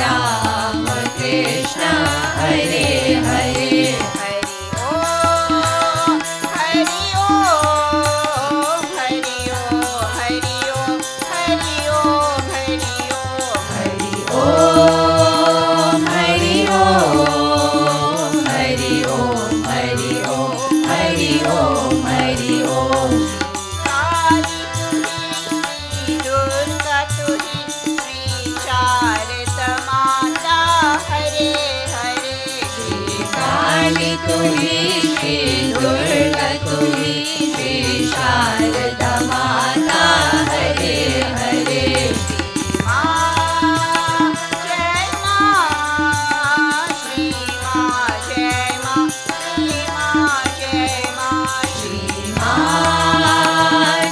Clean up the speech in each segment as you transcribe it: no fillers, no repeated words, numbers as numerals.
Ram Krishna Hare Hare Hari Om, Hari Om, Hari Om, Hari Om, Hari Om, Hari Om. Hari Om Hari Om Hari Om Hari Om Hari Om Kali tuhi, Durga tuhi, Sri Sharada Mata Hare Hare. Kali tuhi Shri Durga tuhi Shri Sharada Mata Hare Hare Jai Ma, Shri Ma, Jai Ma, Shri Ma, Jai Ma, Shri Ma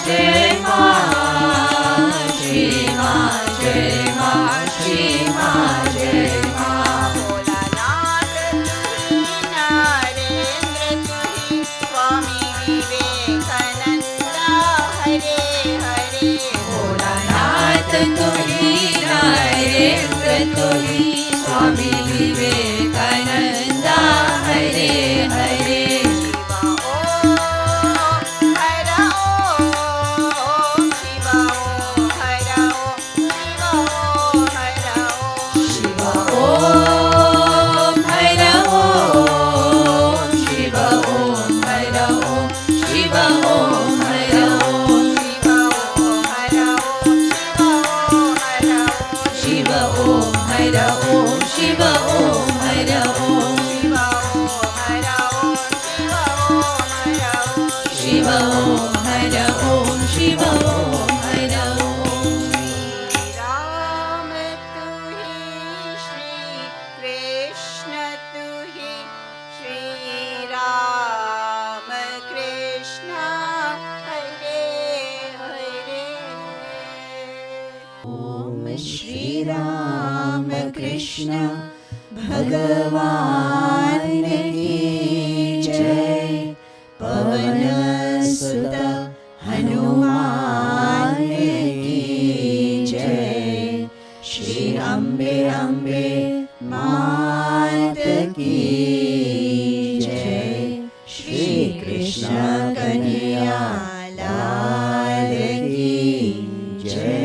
Jai Ma Shri Ma Jai Ma Shri Ma Jai Ma Bholanath tuhi, Narendra tuhi, Swami Vivekananda Hare Hare. Bholanath तुही नरेंद्र तुही स्वामी Vivekananda Hare Hare Shiva Om, Hara Om, Shiva Om, Hara Om, Shiva Om, Hara Om, Shiv ओम हर ओम शिव ओम हर ओम शिव ओम हर ओम शिव ओम हर ओम Ram tuhi, Sri Krishna tuhi, Sri Ram Krishna Hare Hare. ओम श्री राम कृष्ण भगवान की जय पवन सुत हनुमान की जय श्री अम्बे अम्बे मात की जय श्री कृष्ण कन्हैया लाल की जय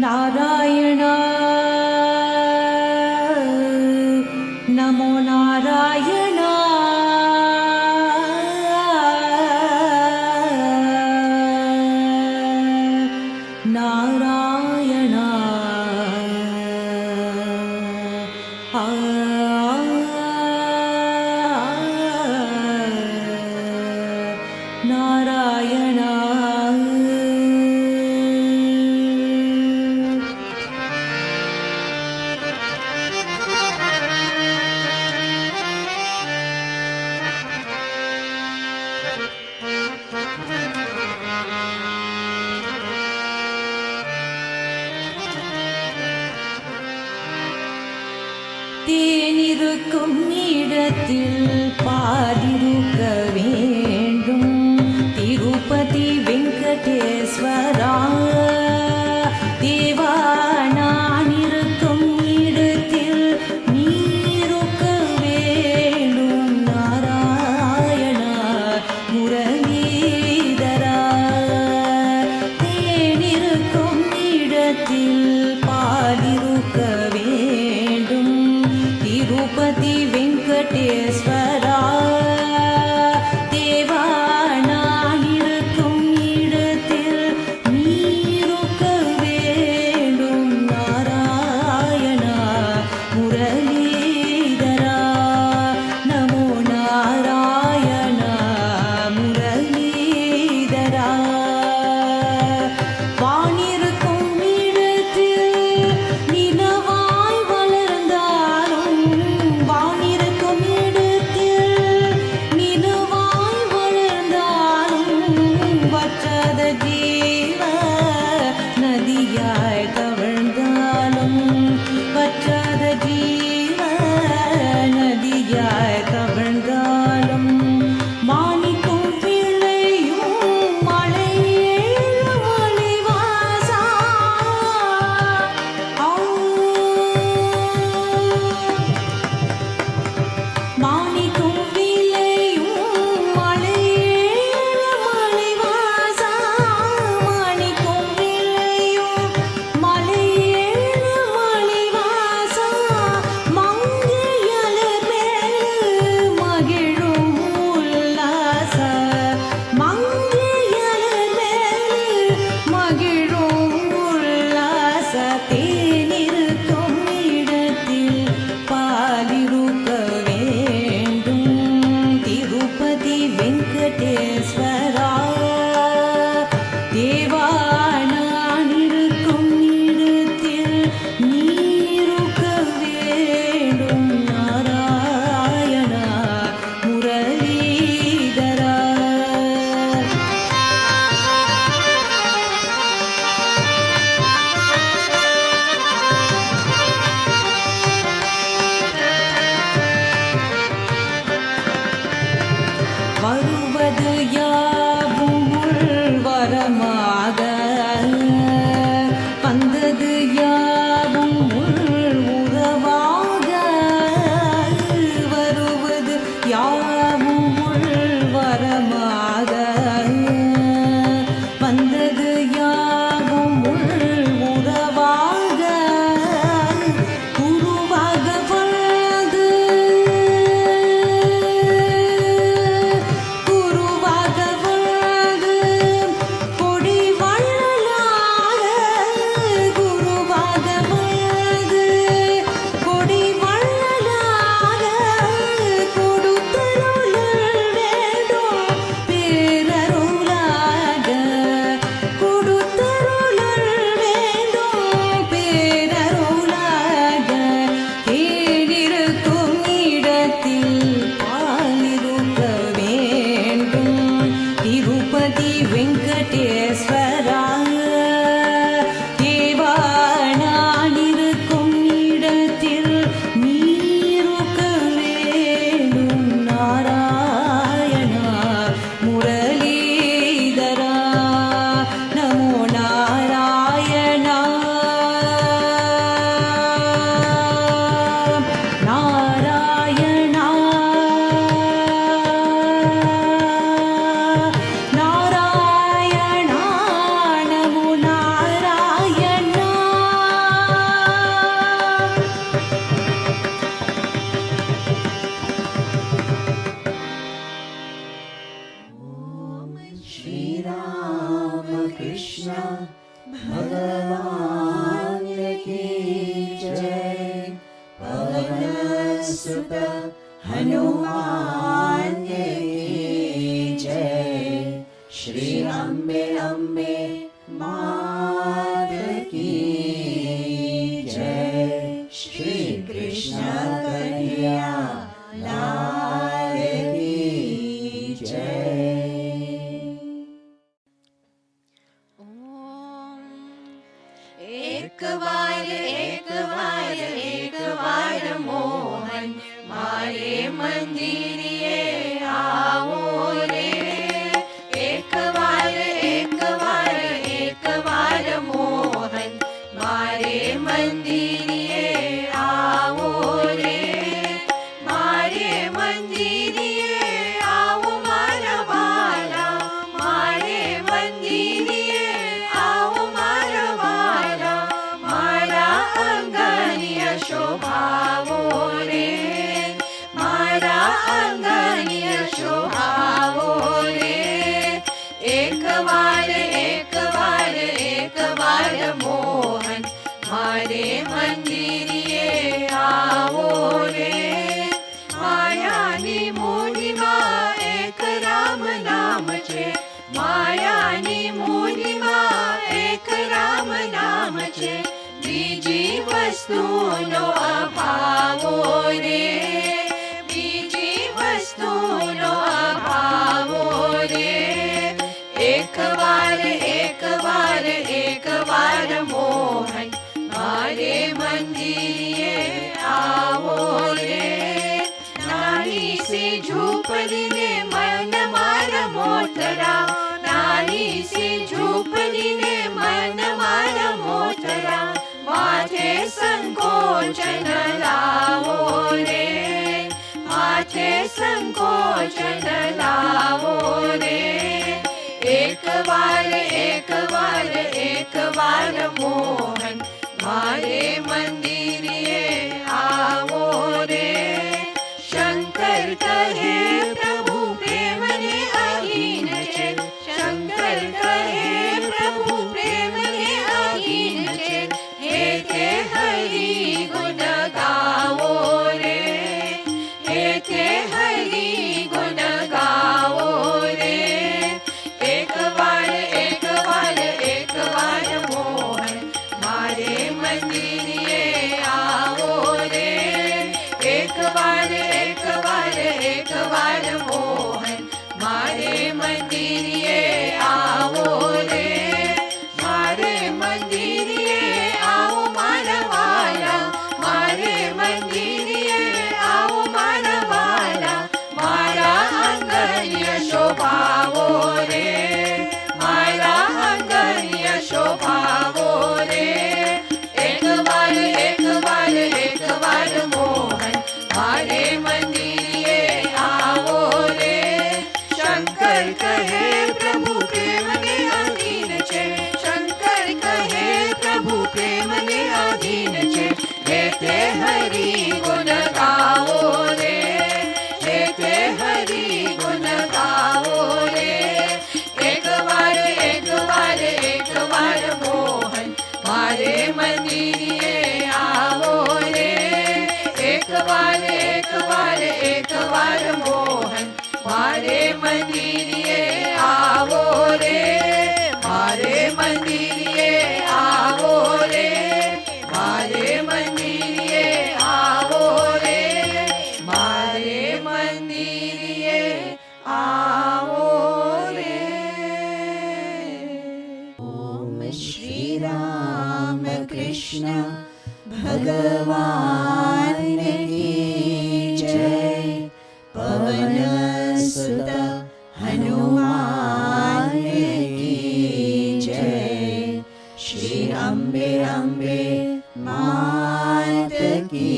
नारायण नमो नारायण नारायण नारायण தேனிருக்கும் இடத்தில் பாதிருக்க வேண்டும் திருப்பதி வெங்கடேஸ்வரா தேவா நான் இருக்கும் இடத்தில் நீருக்க வேண்டும் நாராயண முரளீதரா தேனிருக்கும் இடத்தில் பாதிருக்க வேண்டும் திருப்பதி வெங்கடேஸ்வரா भगवान की जय। पवन सुत हनुमान की जय। श्री अम्बे अम्बे मात की जय। श्री कृष्ण कन्हैया लाल की जय। एक बार मोहन मारे मंदिरिए आओ रे। एक बार मोहन मारे मंदिरिए आओ रे। मारे मंदिरिए आओ मारा वाला। मारे मंदिरिए आओ मारा वाला। मारा अंगनिया शोभावो रे। मारा अंगनिया शोभावो रे। एक बार मोहन मारे मंदिरिए आओ रे। मायानी मोहिमा एक राम नाम छे। मायानी मोहिमा एक राम नाम छे। बीजी वस्तुनो अभावो रे। बीजी वस्तुनो अभावो रे। एक बार मोहन मारे मंदिरिए आओ रे। नानी से झूपड़ी ने मन मारा मोटरा। नानी से झूपड़ी ने मन मारा मोटरा। माथे संकोचन लावो रे। माथे संकोचन लावो रे। एक बार मोहन मारे मंदिरिए आओ रे। शंकर कहे प्रभु प्रेम ने अहीन छे। शंकर कहे प्रभु प्रेम ने अहीन छे। हे हरि गुण गाओ रे। हे हरि गुण गाओ रे। एक बार मोहन मारे मंदिरिए आओ रे। एक बार मोहन मारे मंदिरिए आओ रे। मारे मंदिरिए आओ मारा वाला। मारे मंदिरिए आओ मारा वाला। मारा अंगनिया शोभावो रे। मारा अंगनिया शोभावो रे। एक बार मोहन मारे मंदिरिए आओ रे। शंकर कहे प्रभु प्रेम ने अधीन छे। शंकर कहे प्रभु प्रेम ने अधीन छे। हे हरि गुण गाओ रे। हे हरि गुण गाओ रे। एक बार मोहन मारे मंदिरिए आओ रे। एक बार मोहन मारे मंदिरिए आओ रे। मारे मंदिरिए आओ रे। मारे मंदिरिए आओ रे। मारे मंदिरिए आओ रे। ओम श्री राम कृष्ण भगवान की जय। पवन सुत हनुमान की जय। श्री अम्बे अम्बे मात की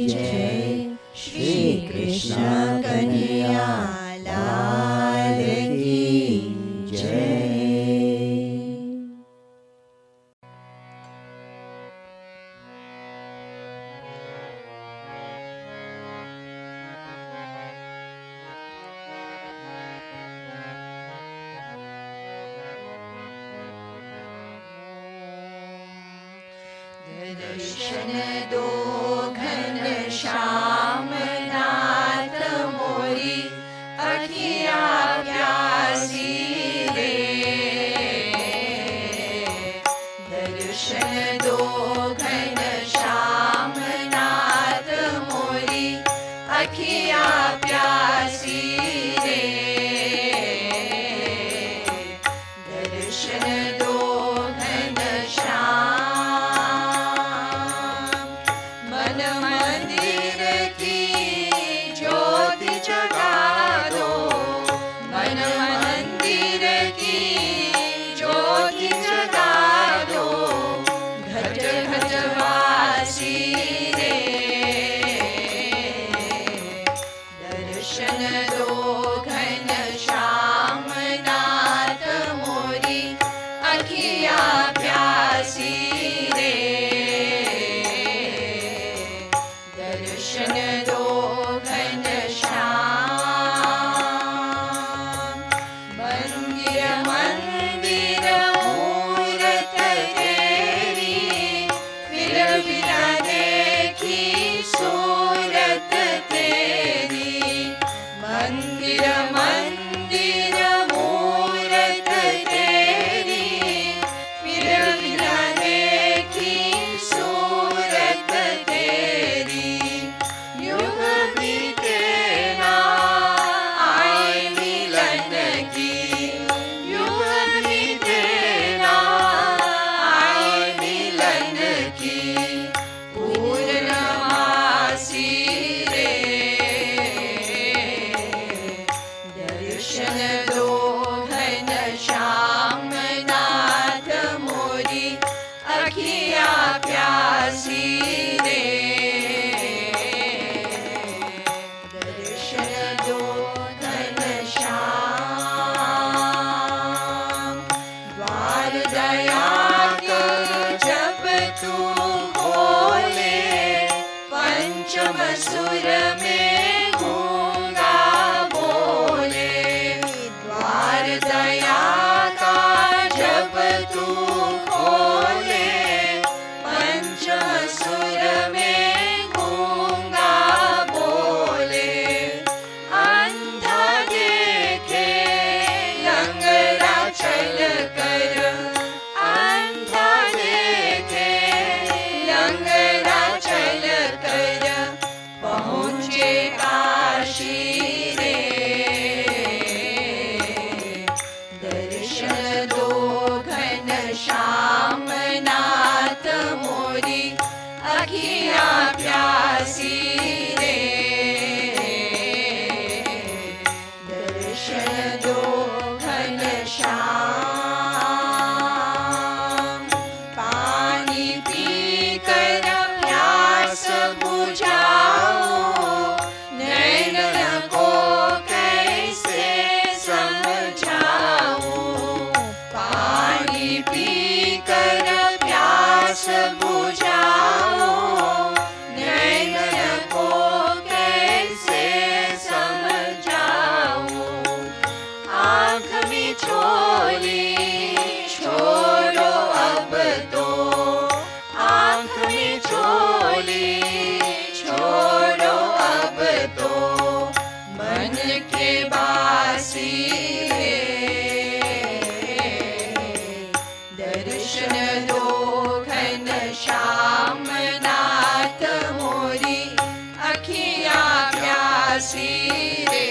जय। श्री कृष्ण कन्हैया लाल की जय। दर्शन दो घनश्याम नाथ मोरी अखिया प्यासी रे। दर्शन दो घनश्याम नाथ मोरी अखिया प्यासी रे। दर्शन दो घनश्याम मन मंदिर की ज्योति जगा दो। मन मंदिर की ज्योति जगा दो। घट घट वासी रे। दर्शन दो घनश्याम नाथ मोरी अखिया प्यासी रे। दर्शन दो घनश्याम मंदिर मंदिर मूरत तेरी फिर देखी सूरत तेरी। मंदिर मंदिर मूरत तेरी फिर देखी सूरत तेरी। युग बीते ना आए मिलन की। युग बीते ना आए मिलन की। पूर्णमासी रे। दर्शन दो घनश्याम नाथ मोरी अखिया प्यासी रे। दर्शन दो घनश्याम द्वार दया कर जब तू खोले। पंचम सुर में गूंगा बोले। द्वार दया का जब तू खोले। पंचम सुर में गूंगा बोले। अंधा देखे लंगड़ा चल कर। अंधा देखे लंगड़ा चल कर पहुँचे काशी रे। दर्शन दो घनश्याम नाथ मोरी अखिया प्यासी रे। दर्शन दो घनश्याम पानी पी कर प्यास बुझाओ। नैनन को कैसे समझाऊं। पानी पी कर प्यास बुझाओ। नैनन को कैसे समझाऊं। आँख में छोली छोड़ो अब तो। आँख में छोली छोड़ो अब तो। मन के बासी रे। दर्शन दो घनश्याम नाथ मोरी अखिया प्यासी रे।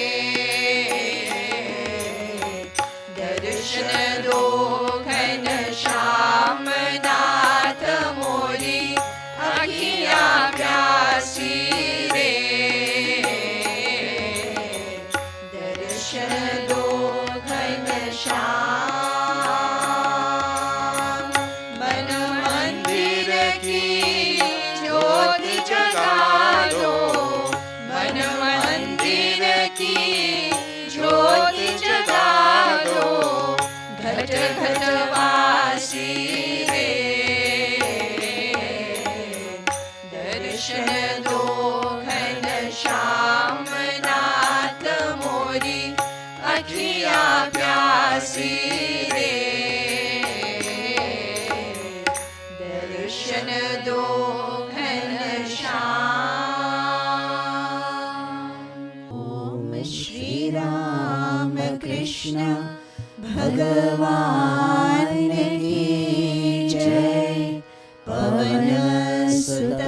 दर्शन दो घनश्याम नाथ मोरी अखिया प्यासी रे। दर्शन दो घनश्याम मन भगवान की जय। पवन सुत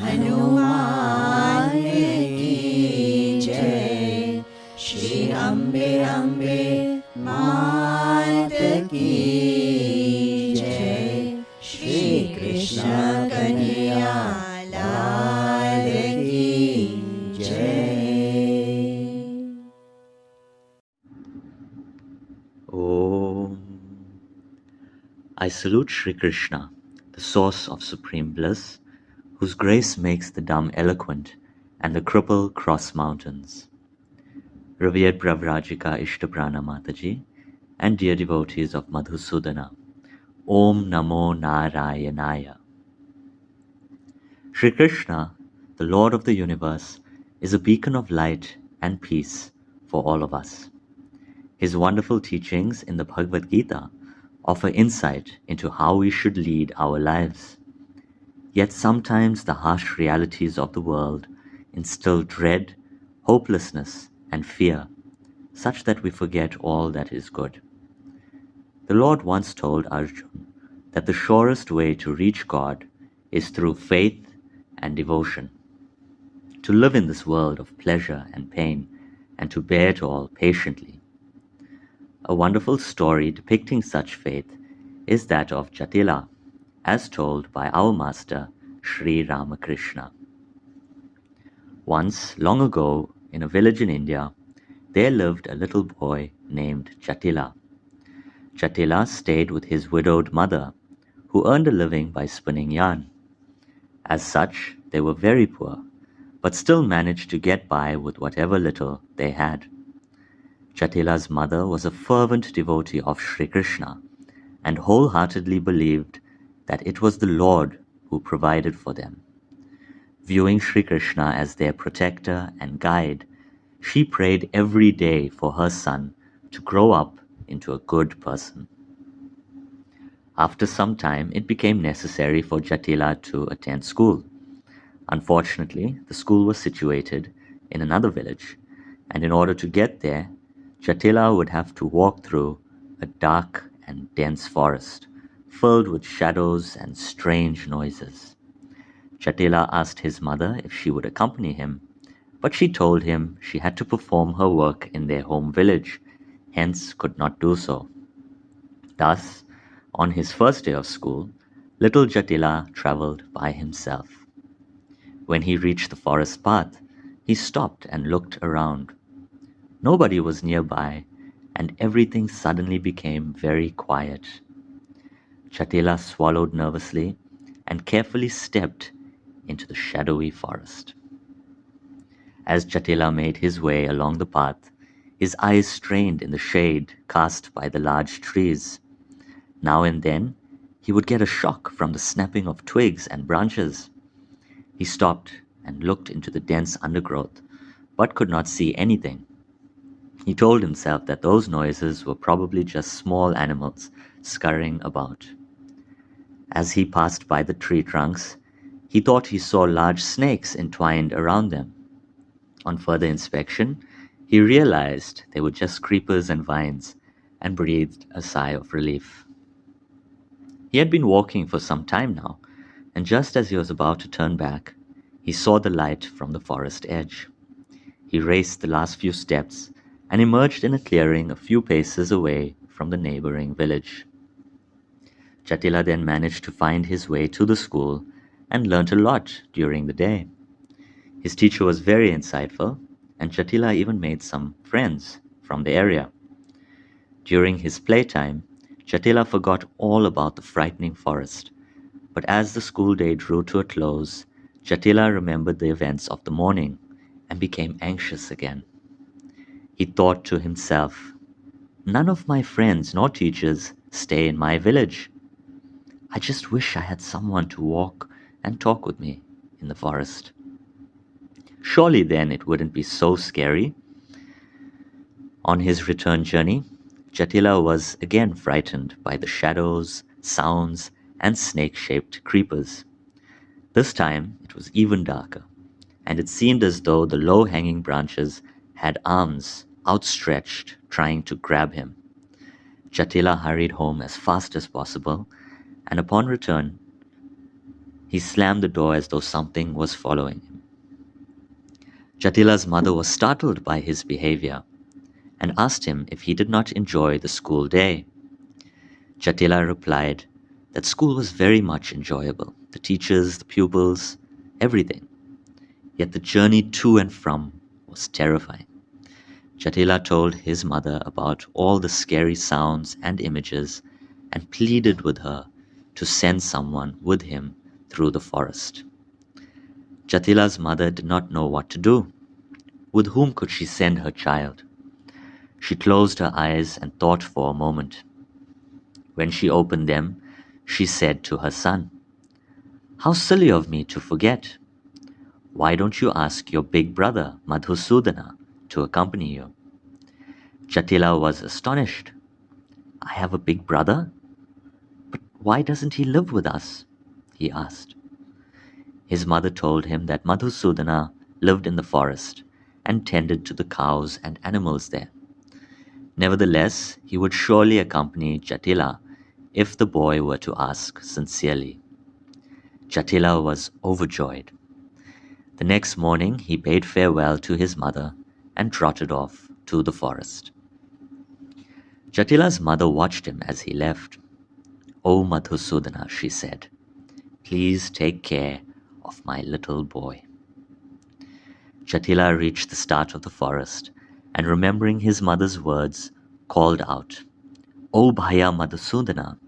हनुमान की जय। श्री अम्बे अम्बे मात की जय। श्री कृष्ण कन्हैया लाल की जय। Om. I salute Sri Krishna, the source of supreme bliss, whose grace makes the dumb eloquent and the cripple cross mountains. Revered Pravrajika Ishtaprana Mataji and dear devotees of Madhusudana, Om Namo Narayanaya. Sri Krishna, the Lord of the universe, is a beacon of light and peace for all of us. His wonderful teachings in the Bhagavad Gita offer insight into how we should lead our lives. Yet sometimes the harsh realities of the world instill dread, hopelessness, and fear, such that we forget all that is good. The Lord once told Arjuna that the surest way to reach God is through faith and devotion. To live in this world of pleasure and pain, and to bear it all patiently. A wonderful story depicting such faith is that of Jatila, as told by our master Sri Ramakrishna. Once, long ago, in a village in India, there lived a little boy named Jatila. Jatila stayed with his widowed mother, who earned a living by spinning yarn. As such, they were very poor, but still managed to get by with whatever little they had. Jatila's mother was a fervent devotee of Sri Krishna and wholeheartedly believed that it was the Lord who provided for them. Viewing Sri Krishna as their protector and guide, she prayed every day for her son to grow up into a good person. After some time, it became necessary for Jatila to attend school. Unfortunately, the school was situated in another village, and in order to get there, Jatila would have to walk through a dark and dense forest, filled with shadows and strange noises. Jatila asked his mother if she would accompany him, but she told him she had to perform her work in their home village, hence could not do so. Thus, on his first day of school, little Jatila travelled by himself. When he reached the forest path, he stopped and looked around. Nobody was nearby, and everything suddenly became very quiet. Jatila swallowed nervously and carefully stepped into the shadowy forest. As Jatila made his way along the path, his eyes strained in the shade cast by the large trees. Now and then, he would get a shock from the snapping of twigs and branches. He stopped and looked into the dense undergrowth, but could not see anything. He told himself that those noises were probably just small animals scurrying about. As he passed by the tree trunks, he thought he saw large snakes entwined around them. On further inspection, he realized they were just creepers and vines, and breathed a sigh of relief. He had been walking for some time now, and just as he was about to turn back, he saw the light from the forest edge. He raced the last few steps and emerged in a clearing a few paces away from the neighboring village. Jatila then managed to find his way to the school and learnt a lot during the day. His teacher was very insightful, and Jatila even made some friends from the area. During his playtime, Jatila forgot all about the frightening forest, but as the school day drew to a close, Jatila remembered the events of the morning and became anxious again. He thought to himself, "None of my friends nor teachers stay in my village. I just wish I had someone to walk and talk with me in the forest. Surely then it wouldn't be so scary." On his return journey, Jatila was again frightened by the shadows, sounds, and snake-shaped creepers. This time it was even darker, and it seemed as though the low-hanging branches had arms outstretched trying to grab him. Jatila hurried home as fast as possible, and upon return, he slammed the door as though something was following him. Jatila's mother was startled by his behavior and asked him if he did not enjoy the school day. Jatila replied that school was very much enjoyable, the teachers, the pupils, everything. Yet the journey to and from was terrifying. Jatila told his mother about all the scary sounds and images and pleaded with her to send someone with him through the forest. Jatila's mother did not know what to do. With whom could she send her child? She closed her eyes and thought for a moment. When she opened them, she said to her son, "How silly of me to forget. Why don't you ask your big brother, Madhusudana, to accompany you?" Jatila was astonished. "I have a big brother? But why doesn't he live with us?" he asked. His mother told him that Madhusudana lived in the forest and tended to the cows and animals there. Nevertheless, he would surely accompany Jatila if the boy were to ask sincerely. Jatila was overjoyed. The next morning, he bade farewell to his mother and trotted off to the forest. Jatila's mother watched him as he left. "O Madhusudana," she said, "please take care of my little boy." Jatila reached the start of the forest and, remembering his mother's words, called out, "O Bhaya Madhusudana,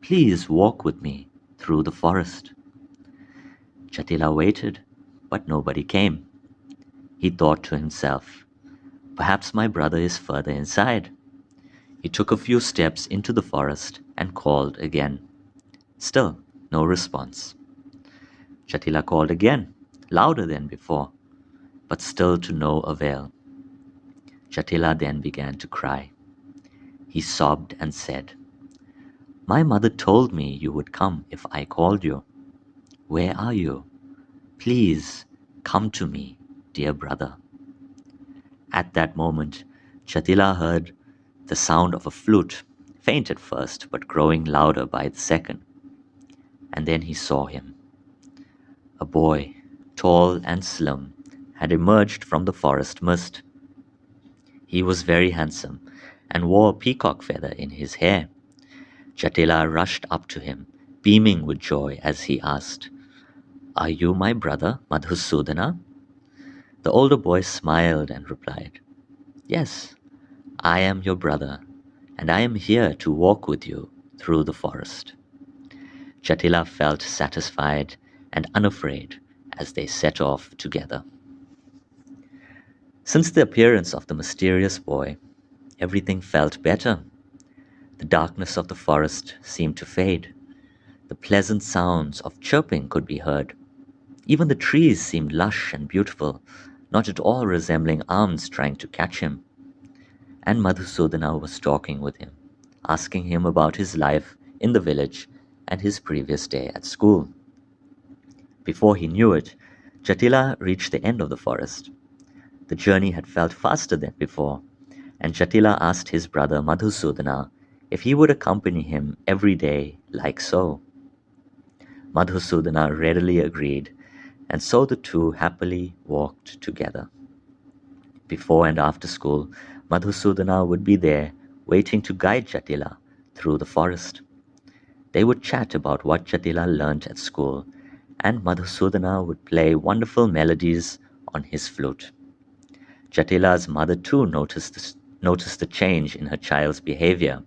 please walk with me through the forest." Jatila waited, but nobody came. He thought to himself, "Perhaps my brother is further inside." He took a few steps into the forest and called again. Still no response. Jatila called again, louder than before, but still to no avail. Jatila then began to cry. He sobbed and said, "My mother told me you would come if I called you. Where are you? Please come to me, dear brother." At that moment, Jatila heard the sound of a flute, faint at first, but growing louder by the second. And then he saw him. A boy, tall and slim, had emerged from the forest mist. He was very handsome and wore a peacock feather in his hair. Jatila rushed up to him, beaming with joy as he asked, "Are you my brother, Madhusudana?" The older boy smiled and replied, "Yes, I am your brother, and I am here to walk with you through the forest." Jatila felt satisfied and unafraid as they set off together. Since the appearance of the mysterious boy, everything felt better. The darkness of the forest seemed to fade. The pleasant sounds of chirping could be heard. Even the trees seemed lush and beautiful, not at all resembling arms trying to catch him. And Madhusudana was talking with him, asking him about his life in the village and his previous day at school. Before he knew it, Jatila reached the end of the forest. The journey had felt faster than before, and Jatila asked his brother Madhusudana if he would accompany him every day like so. Madhusudana readily agreed, and so the two happily walked together. Before and after school, Madhusudana would be there waiting to guide Jatila through the forest. They would chat about what Jatila learnt at school, and Madhusudana would play wonderful melodies on his flute. Jatila's mother too noticed the change in her child's behavior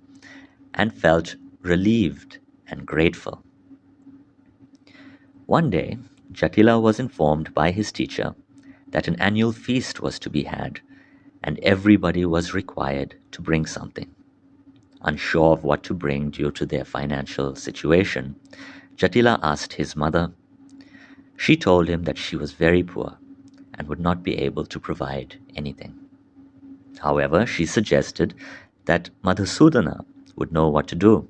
and felt relieved and grateful. One day, Jatila was informed by his teacher that an annual feast was to be had, and everybody was required to bring something. Unsure of what to bring due to their financial situation, Jatila asked his mother. She told him that she was very poor and would not be able to provide anything. However, she suggested that Madhusudana would know what to do,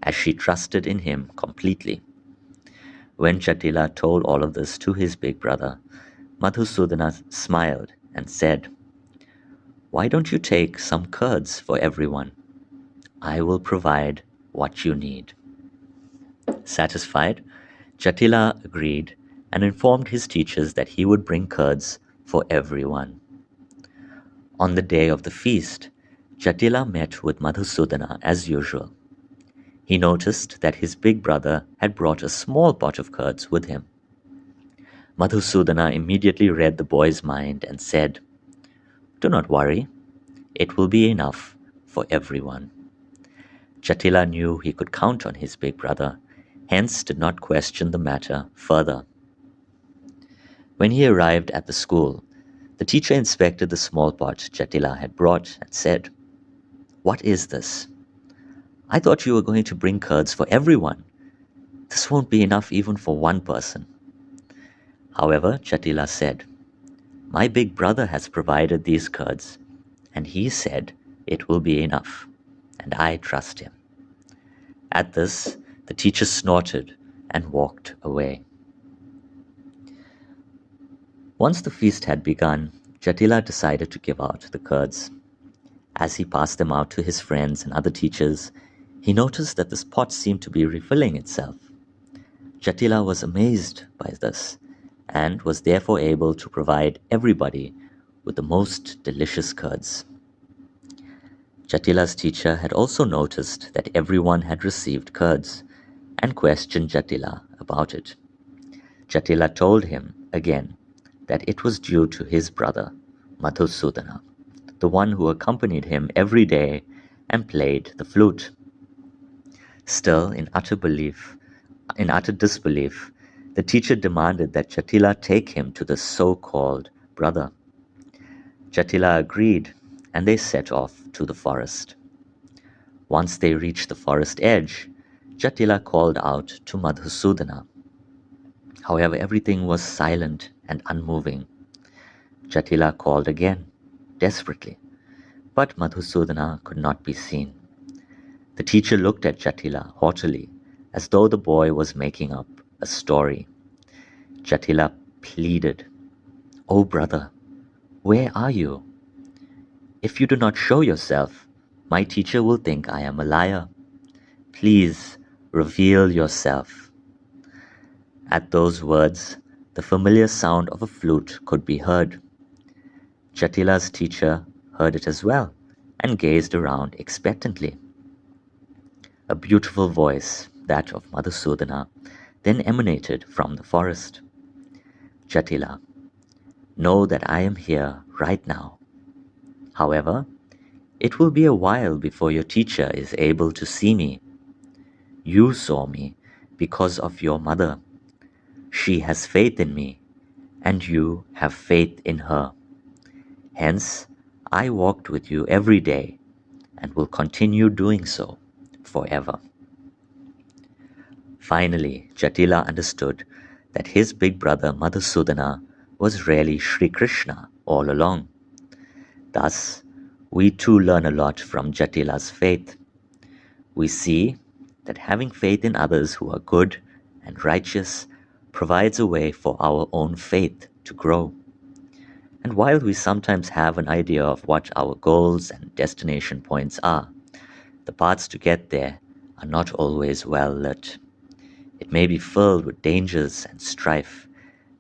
as she trusted in him completely. When Jatila told all of this to his big brother, Madhusudana smiled and said, "Why don't you take some curds for everyone? I will provide what you need." Satisfied, Jatila agreed and informed his teachers that he would bring curds for everyone. On the day of the feast, Jatila met with Madhusudana as usual. He noticed that his big brother had brought a small pot of curds with him. Madhusudana immediately read the boy's mind and said, "Do not worry, it will be enough for everyone." Jatila knew he could count on his big brother, hence did not question the matter further. When he arrived at the school, the teacher inspected the small pot Jatila had brought and said, "What is this? I thought you were going to bring curds for everyone. This won't be enough even for one person." However, Jatila said, "My big brother has provided these curds, and he said it will be enough, and I trust him." At this, the teacher snorted and walked away. Once the feast had begun, Jatila decided to give out the curds. As he passed them out to his friends and other teachers, he noticed that this pot seemed to be refilling itself. Jatila was amazed by this and was therefore able to provide everybody with the most delicious curds. Jatila's teacher had also noticed that everyone had received curds and questioned Jatila about it. Jatila told him again that it was due to his brother, Madhusudana, the one who accompanied him every day and played the flute. Still, in utter disbelief, the teacher demanded that Jatila take him to the so-called brother. Jatila agreed, and they set off to the forest. Once they reached the forest edge, Jatila called out to Madhusudana. However, everything was silent and unmoving. Jatila called again, desperately, but Madhusudana could not be seen. The teacher looked at Jatila haughtily, as though the boy was making up a story. Jatila pleaded, "Oh brother, where are you? If you do not show yourself, my teacher will think I am a liar. Please reveal yourself." At those words, the familiar sound of a flute could be heard. Jatila's teacher heard it as well and gazed around expectantly. A beautiful voice, that of Madhusudana, then emanated from the forest. "Jatila, know that I am here right now. However, it will be a while before your teacher is able to see me. You saw me because of your mother. She has faith in me, and you have faith in her. Hence, I walked with you every day and will continue doing so forever." Finally, Jatila understood that his big brother Madhusudana was really Sri Krishna all along. Thus, we too learn a lot from Jatila's faith. We see that having faith in others who are good and righteous provides a way for our own faith to grow. And while we sometimes have an idea of what our goals and destination points are, the paths to get there are not always well lit. It may be filled with dangers and strife,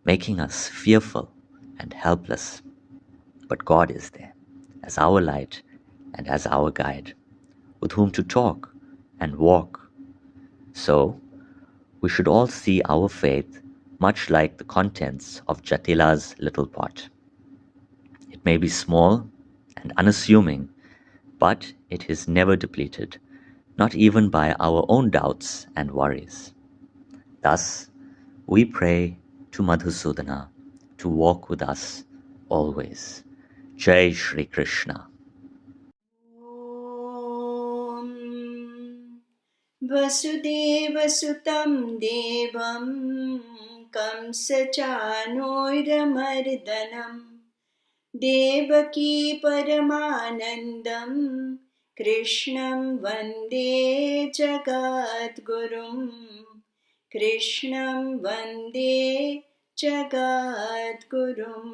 making us fearful and helpless. But God is there, as our light and as our guide, with whom to talk and walk. So, we should all see our faith much like the contents of Jatila's little pot. It may be small and unassuming, but it is never depleted, not even by our own doubts and worries. Thus, we pray to Madhusudana to walk with us always. Jai Shri Krishna. ॐ वसुदेवसुतं देवं कंसचाणूरमर्दनं देवकी परमानन्दं कृष्णं वन्दे जगद्गुरुं कृष्णं वन्दे जगद्गुरुम्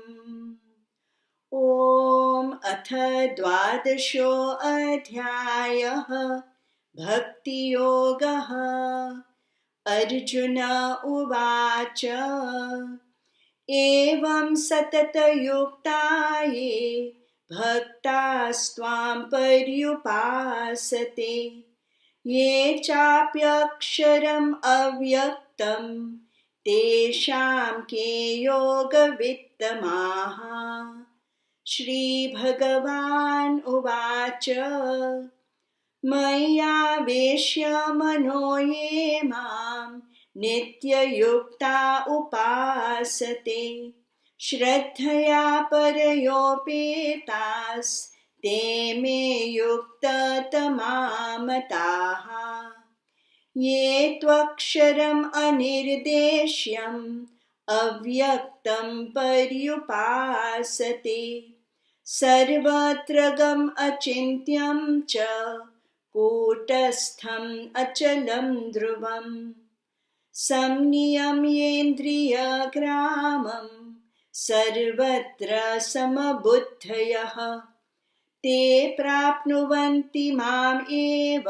ॐ अथ द्वादशोऽध्यायः भक्तियोगः। अर्जुन उवाच एवं सततयुक्ता ये भक्तास्त्वां पर्युपासते ये चाप्यक्षरम् अव्यक्तं तेषां के योगवित्तमाः। श्रीभगवान् उवाच मय्यावेश्य मनो ये मां नित्ययुक्ता उपासते श्रद्धया परयोपेतास्ते मे युक्ततमा मताः। ये त्वक्षरम् अनिर्देश्यम् अव्यक्तं पर्युपासते सर्वत्र गम् अचिन्त्यं च कूटस्थम् अचलं ध्रुवम् संनियम्येन्द्रियग्रामं सर्वत्र समबुद्धयः ते प्राप्नुवन्ति माम् एव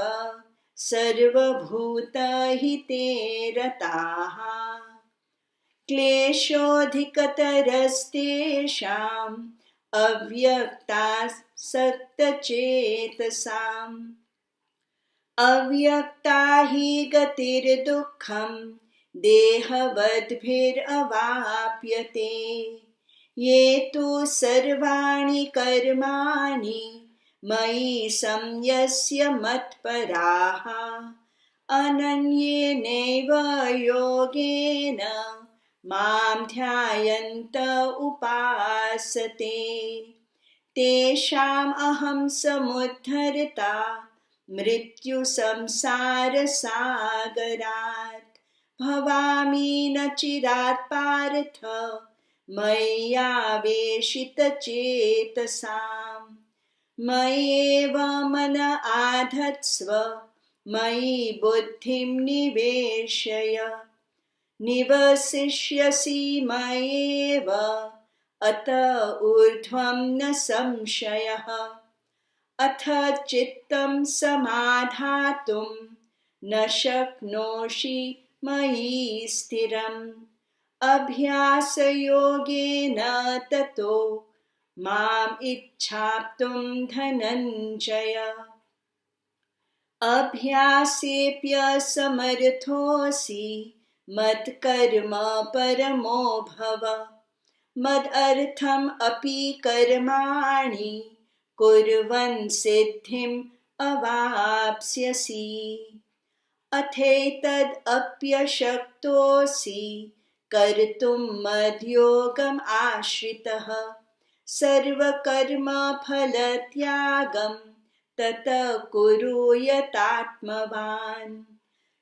सर्वभूतहिते रताः। क्लेशोऽधिकतरस्तेषाम् अव्यक्तासक्तचेतसाम् अव्यक्ता हि गतिर्दुःखं देहवद्भिरवाप्यते ये तु सर्वाणि कर्माणि मयि संयस्य मत्पराः अनन्येनैव योगेन मां ध्यायन्त उपासते तेषाम् अहं समुद्धरता मृत्युसंसारसागरात् भवामि न चिरात् पार्थ मय्यावेशितचेतसाम् मय्येव मन आधत्स्व मयि बुद्धिं निवेशय निवसिष्यसि मय्येव अत ऊर्ध्वं न संशयः। अथ चित्तं समाधातुं न शक्नोषि मयि स्थिरम् अभ्यासयोगेन ततो माम् इच्छाप्तुं धनञ्जय। अभ्यासेऽप्यसमर्थोऽसि मत्कर्म परमो भव मदर्थम् अपि कर्माणि कुर्वन् सिद्धिम् अवाप्स्यसि। अथैतदप्यशक्तोऽसि कर्तुं मद्योगम् आश्रितः सर्वकर्मफलत्यागं ततः कुरु यतात्मवान्।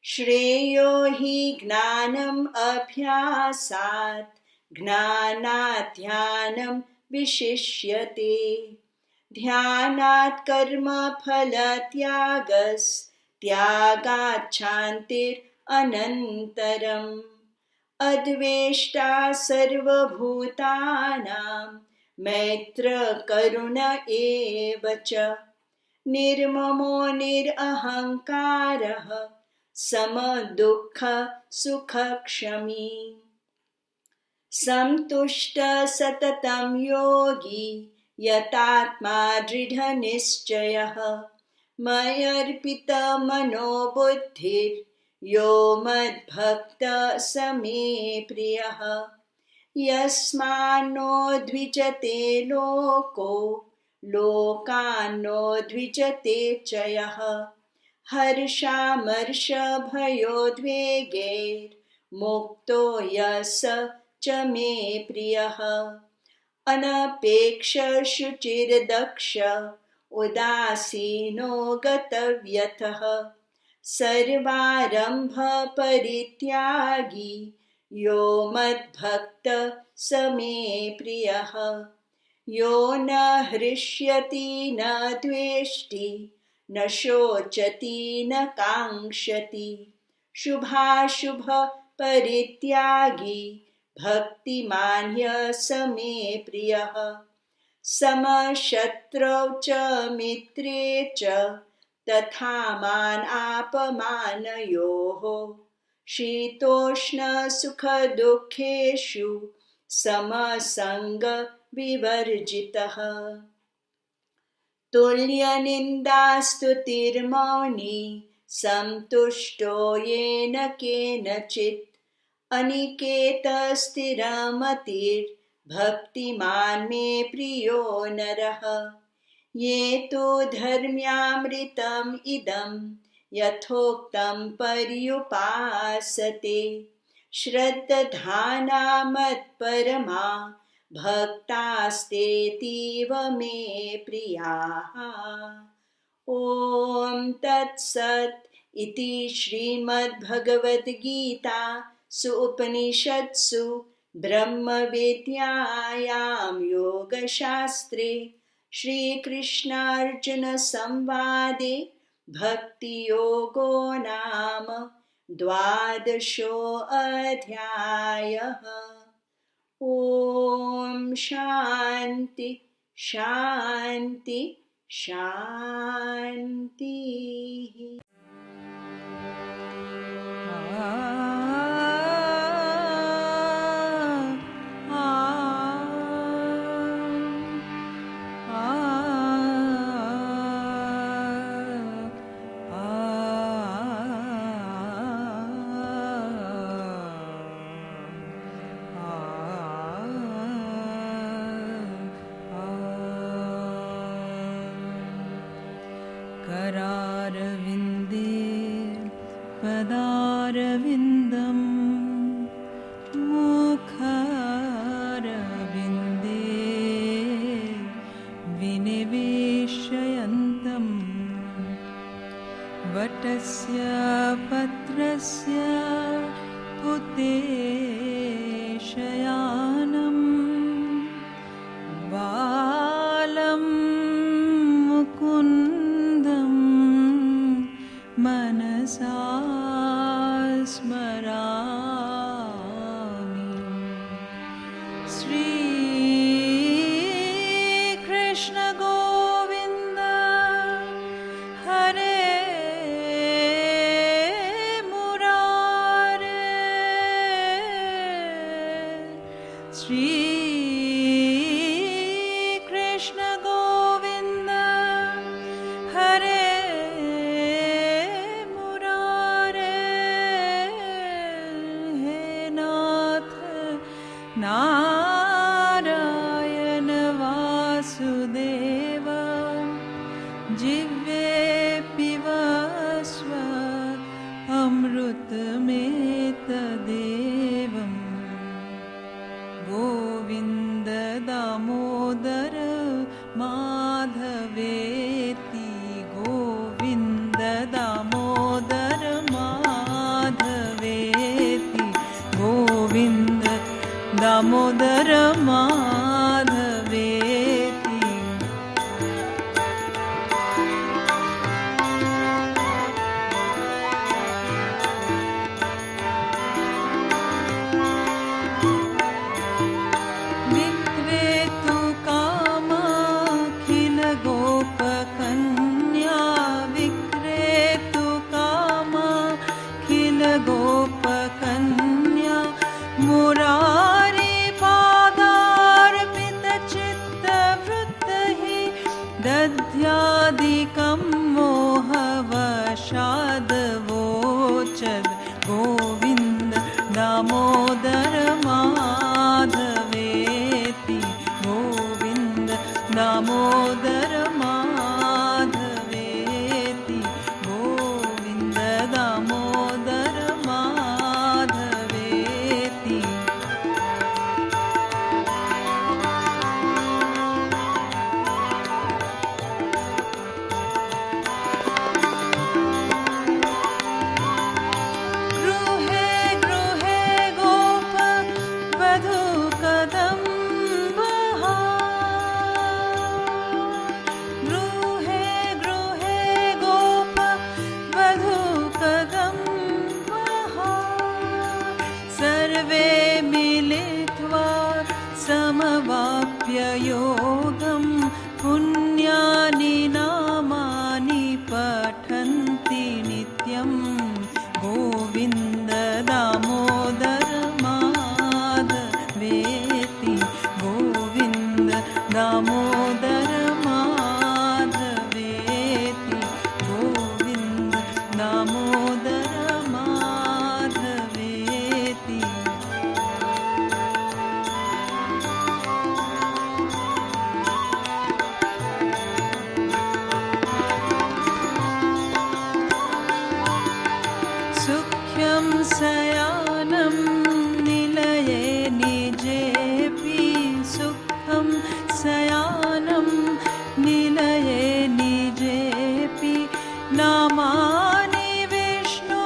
श्रेयो हि ज्ञानम् अभ्यासात् ज्ञानात् ध्यानं विशिष्यते ध्यानात् कर्मफलत्यागस्त्यागात् शान्तिरनन्तरम्। अद्वेष्टा सर्वभूतानां मैत्रः करुण एव च निर्ममो निरहङ्कारः समदुःखसुखक्षमी सन्तुष्टः सततं योगी यतात्मा दृढनिश्चयः मय्यर्पितमनो बुद्धिर्यो मद्भक्तः स मे प्रियः। यस्मान्नो द्विजते लोको लोकान्नो द्विजते च यः हर्षामर्षभयोद्वेगैर्मुक्तो यः स च मे प्रियः। अनपेक्षशुचिर्दक्ष उदासीनो गतव्यथः सर्वारम्भपरित्यागी यो मद्भक्तः स मे प्रियः। यो न हृष्यति न द्वेष्टि न शोचति न काङ्क्षति शुभाशुभपरित्यागी भक्तिमान् ह्यः स मे प्रियः। समशत्रौ च मित्रे च तथा मानापमानयोः शीतोष्णसुखदुःखेषु समसङ्गविवर्जितः तुल्यनिन्दास्तुतिर्मौनी सन्तुष्टो येन केनचित् अनिकेतस्थिरमतिर्भक्तिमान् मे प्रियो नरः ये तु धर्म्यामृतम् इदं यथोक्तं पर्युपासते श्रद्धाना मत्परमा भक्तास्तेतीव मे प्रियाः। ॐ तत्सत् इति श्रीमद्भगवद्गीता उपनिषत्सु ब्रह्मविद्यायां योगशास्त्रे श्रीकृष्णार्जुनसंवादे भक्तियोगो नाम 12 ॐ शान्ति शान्ति शान्तिः। करारविन्दे पदारविन्दं मुखारविन्दे विनिवेशयन्तं वटस्य पत्रस्य पुतेशयानं बालं मुकुन्दं मनसा स्मरामि। श्री कृष्ण गोविन्द हरे मुरारे श्री कृष्ण गोविन्द हरे नारायण वासुदेव जिह्वे पिबस्व अमृतमेतदेवं गोविन्द दामोदर माधवेति गोविन्द दामोदर माधवेति गोविन्द दामोदर माधवेति। विक्रेतु कामाखिल गोपकन्या विक्रेतु कामाखिल गोपकन्या मुरारी दध्यादिकं मोहवशादवोचद् गोविन्द दामोदर माधवेति गोविन्द दामोदर माधवेति गोविन्द दामोदर माधवेति। योगं पुण्यानि नामानि पठ शयानं निलये निजेऽपि सुखं शयानं निलये निजेऽपि नामानि विष्णु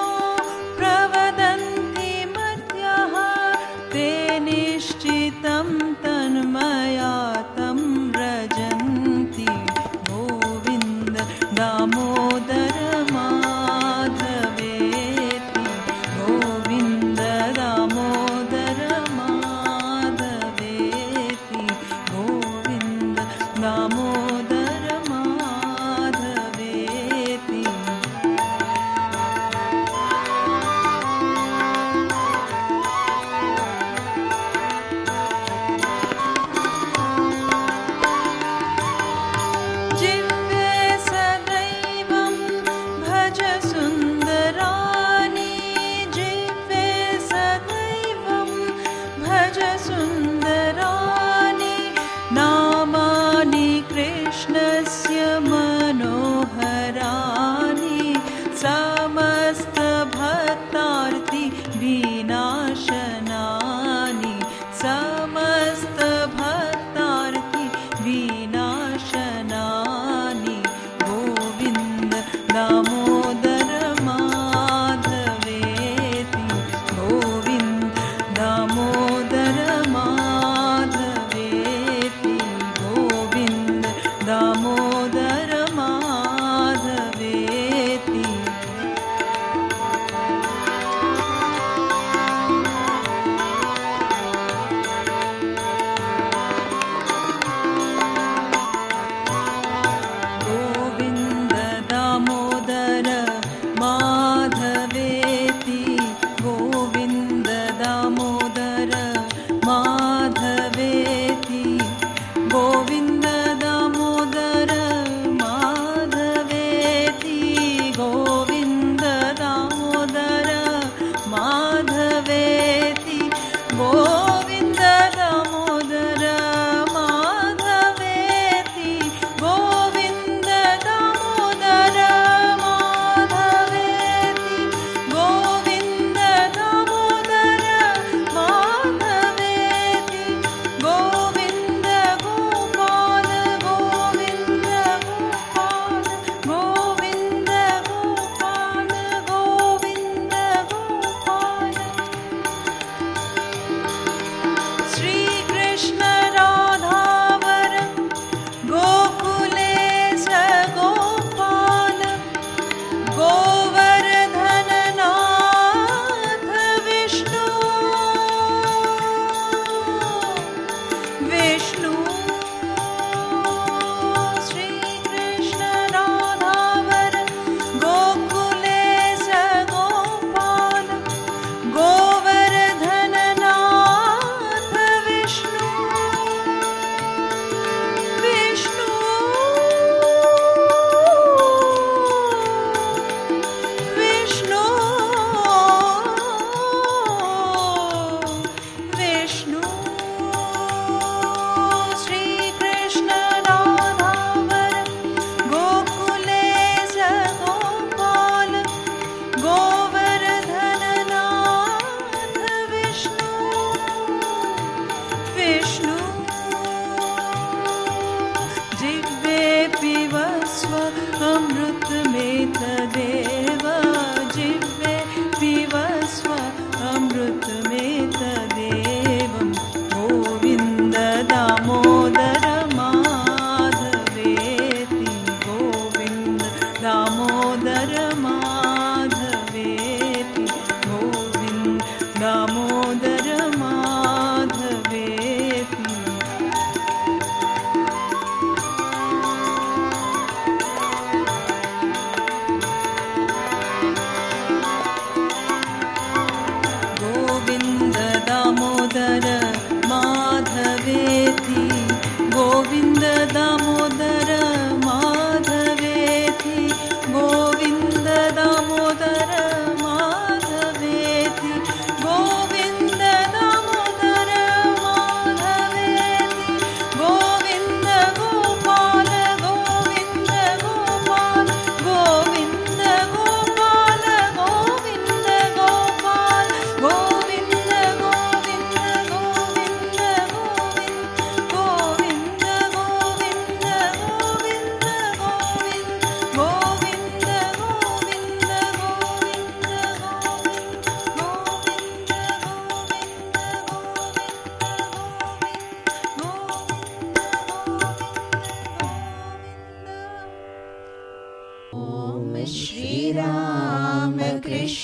प्रवदन्ति मर्त्यः ते निश्चितं तन्मया तं व्रजन्ति गोविन्द दामोदर माधवेति गोविन्द दामोदर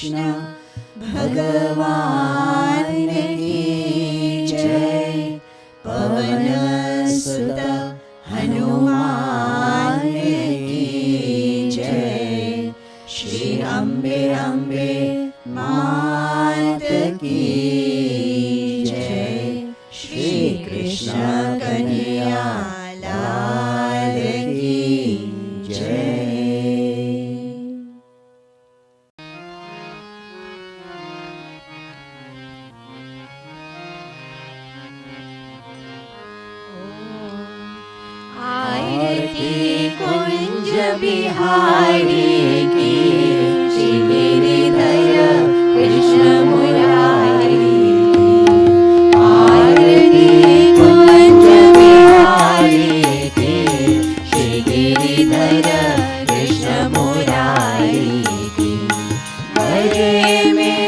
कृष्ण भगवान की जय। पवन सुत हनुमान की जय। श्री अम्बे अम्बे मात की जय। श्री कृष्ण कन्हैया लाल की जय। आरती कुंज बिहारी की श्री गिरिधर कृष्ण मुरारी की। आरती कुंज बिहारी की श्री गिरिधर कृष्ण मुरारी की। गले में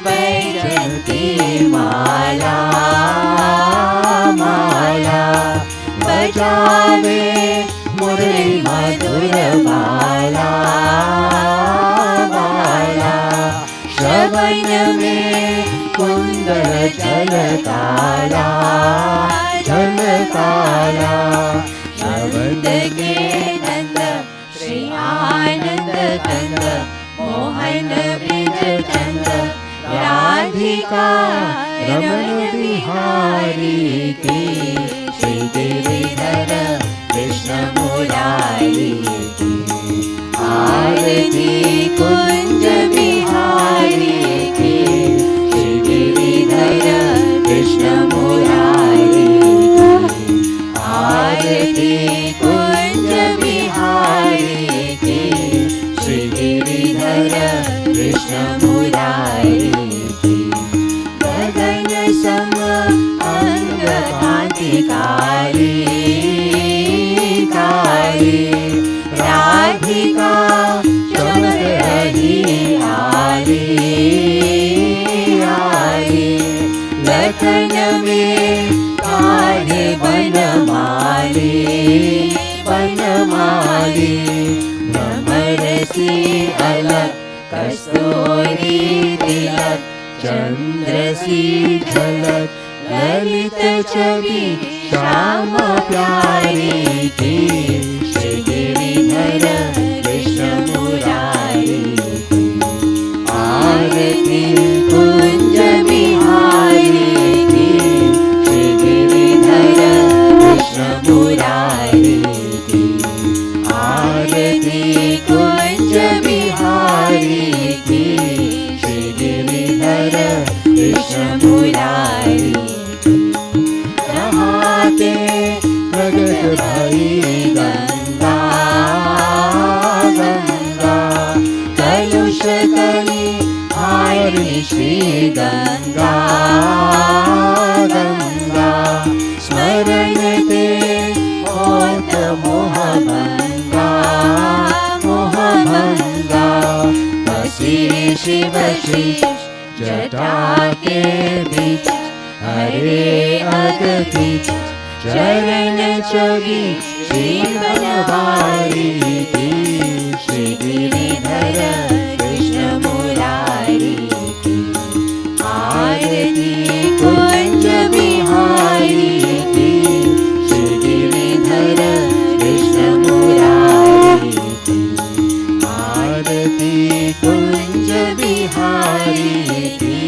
बैजंती माला माला बजावे मुरली मधुर बाला बाला। श्रवण में कुंदर झलकाला झलकाला। नंद के नंद श्री आनंद कंद मोहन ब्रिज चंद राधिका रमण बिहारी की। श्री गिरिधर कृष्ण मुरारी की। आरती कुंज बिहारी की श्री गिरिधर कृष्ण मुरारी की। आरती कुंज बिहारी की श्री गिरिधर कृष्ण मुरारी की। गगन सम अंग कांतिकारी कारी। राधिका चमक रही आली आली। लखन में काढ़े बनमाली बनमाली। भ्रमर सी अलग कस्तूरी तिलक चंद्र सी झलक। ललित छवि श्याम प्यारी की श्री गिरिधर कृष्ण मुरारी की। आरती कुंज बिहारी की श्री गिरिधर कृष्ण मुरारी की। आरती कुंज बिहारी की श्री गिरिधर कृष्ण मुरारी। नहाते प्रगट भई गंगा गंगा। कलुष कली आयरी श्री गंगा गंगा। स्मरण ते होत मोह भंगा मोह भंगा। बसी शिव शीश जटा के बीच हरे अगति। चरण छवि श्री बनवारी की श्री गिरिधर कृष्ण मुरारी की। आरती कुंज बिहारी की श्री गिरिधर कृष्ण मुरारी की। आरती कुंज बिहारी की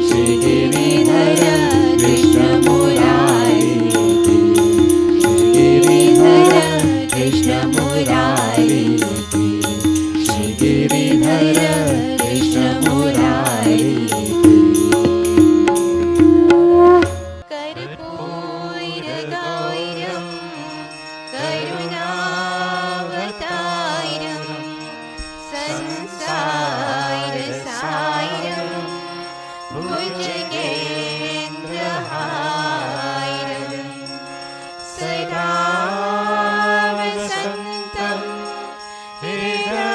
श्री गिरिधर कृष्ण मुरारी की। श्री गिरिधर कृष्ण मुरारी की श्री गिरिधर कृष्ण मुरारी की। कर्पूर गौरम करुणावतारम संसार सारम भुजगेन्द्रहारम सदा वसन्तं हृदयारविन्दे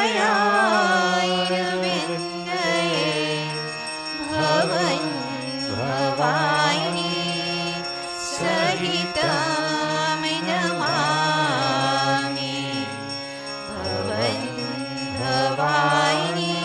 भवन् भवानी सहितं नमामि। भवन् भवानी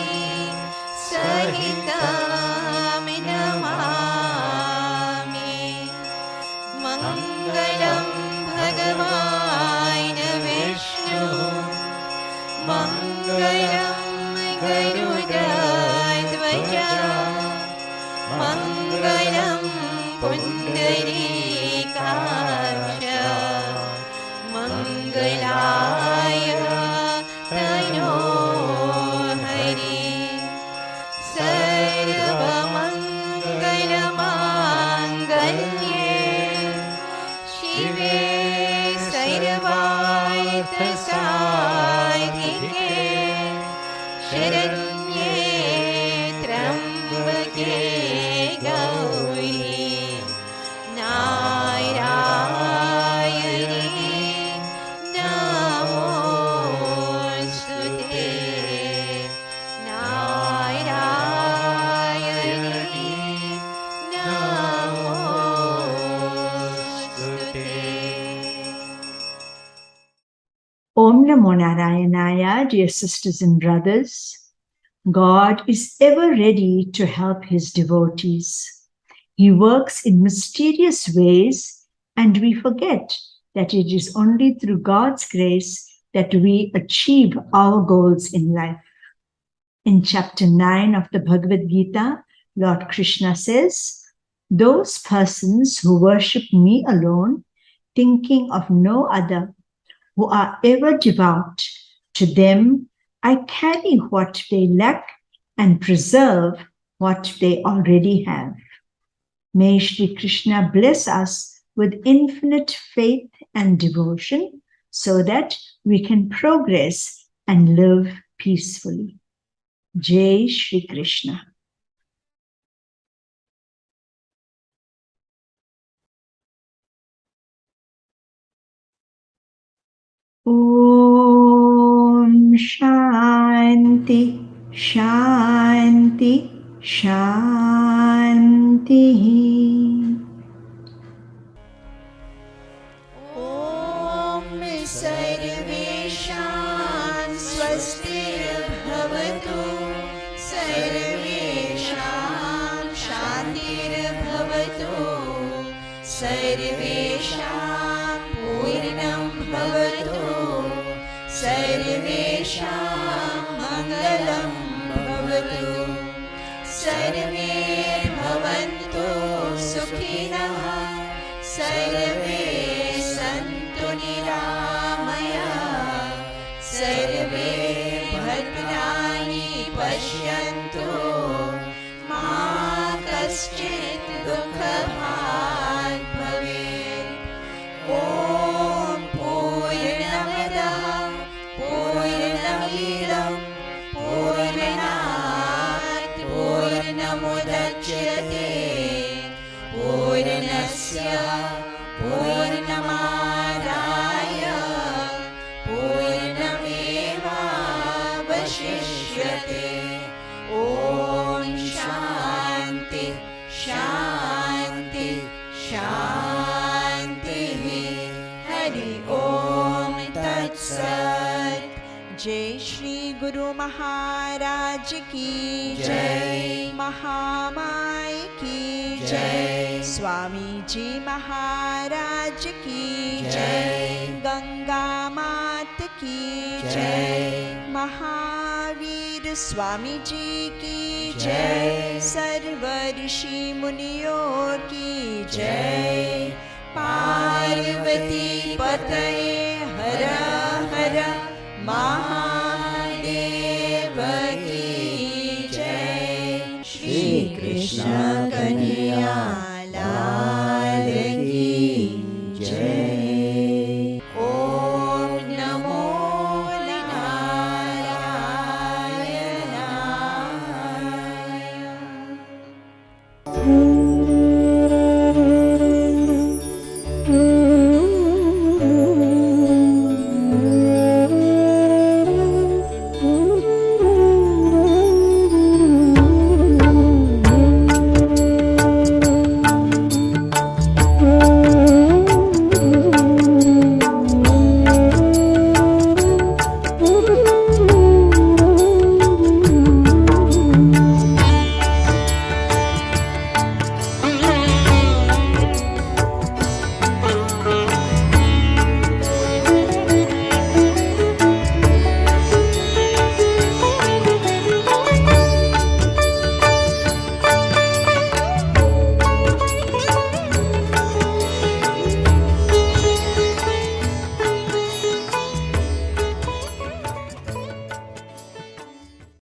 पुण्डरीकाक्ष मङ्गलाय तनो हरि सर्वमङ्गलमाङ्गल्ये शिवे सर्वार्थसाधिके शरण्ये त्र्यम्बके गौरी नारायणी नमोस्तुते नारायणी नमोस्तुते. Om Namo Narayanaya, dear sisters and brothers. God is ever ready to help his devotees. He works in mysterious ways, and we forget that it is only through God's grace that we achieve our goals in life. In chapter 9 of the Bhagavad Gita, Lord Krishna says, "Those persons who worship me alone, thinking of no other, who are ever devout, to them I carry what they lack and preserve what they already have." May Sri Krishna bless us with infinite faith and devotion so that we can progress and live peacefully. Jai Shri Krishna. Om Shanti Shanti Shanti. ॐ सर्वेषां स्वस्तिर्भवतु सर्वेषां शान्तिर्भवतु सर्वेषां पूर्णं भवतु सर्वेषां मङ्गलं भवतु सर्वे भवन्तु सुखिनः सर्वे सन्तु निरामयाः सर्वे भद्राणि पश्यन्तु मा कश्चित् दुःखभाग् भवेत्. ॐ पूर्णमदः पूर्णमिदं पूर्णात् पूर्णमुदच्यते पूर्णस्य पूर्णमादाय पूर्णमेवावशिष्यते. ॐ शान्ति शान्ति शान्तिः. हरि ओम तत्सत्. जय श्री गुरु महाराज की जय. महामाय की जय. स्वामी जी महाराज की जय. गंगा मात की जय. महावीर स्वामी जी की जय. सर्व ऋषि मुनियों की जय. पार्वती पतये हर हर महादेव की जय. श्री कृष्ण कन्हैया